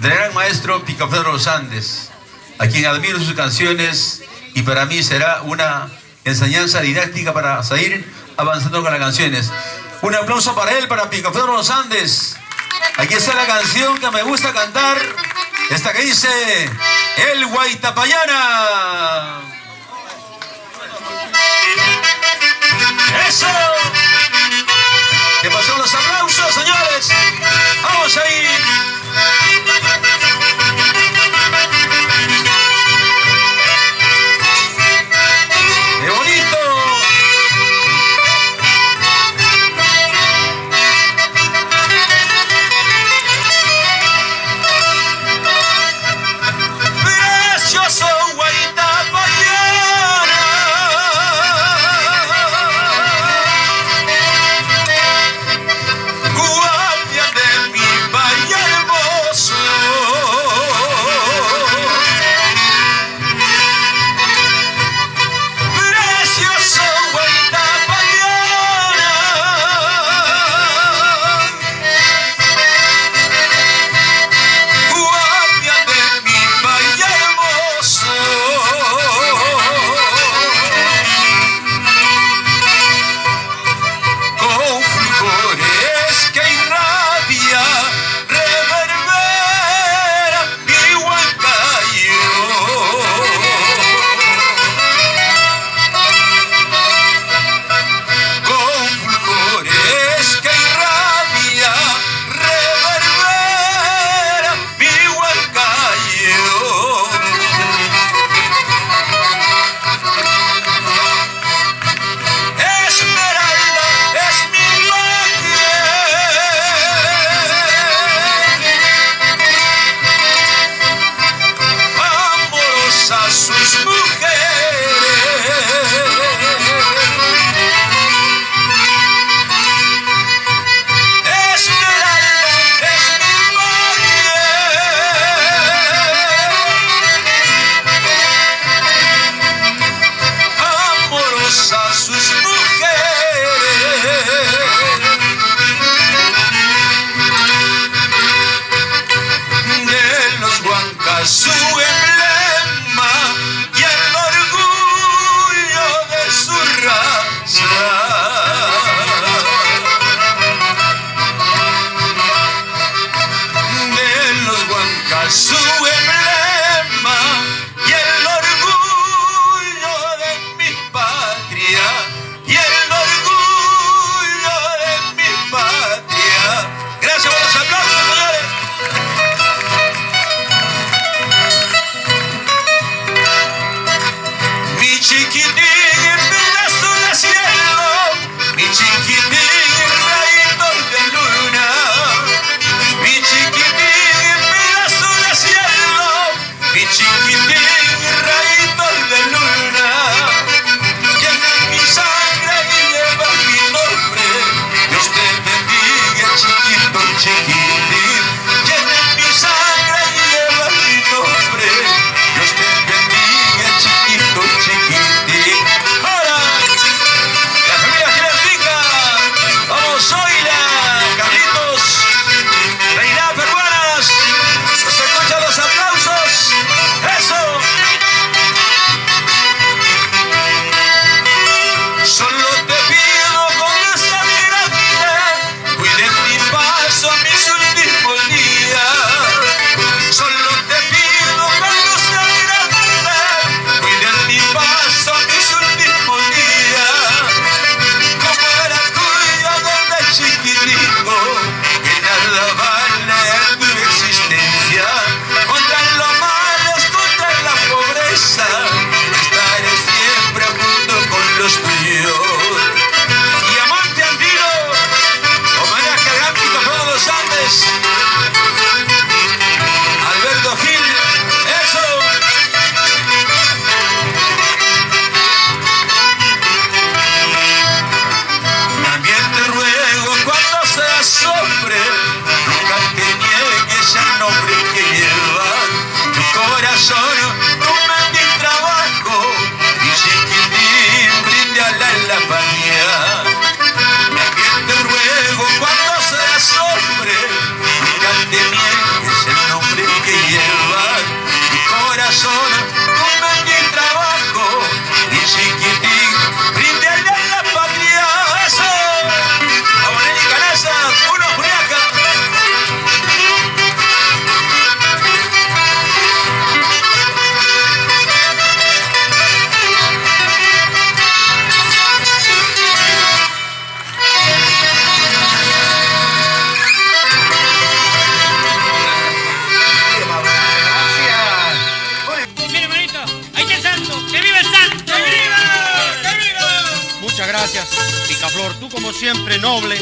del gran maestro Picaflor de los Andes, a quien admiro sus canciones y para mí será una enseñanza didáctica para seguir avanzando con las canciones. Un aplauso para él, para Picaflor de los Andes. Aquí está la canción que me gusta cantar, esta que dice El Guaitapayana. ¡Eso! ¿Qué pasó? Los aplausos, señores. Vamos ahí. ¡Qué bonito! Precioso Guaitapayana, guardián de mi valle hermoso. Picaflor, tú como siempre noble,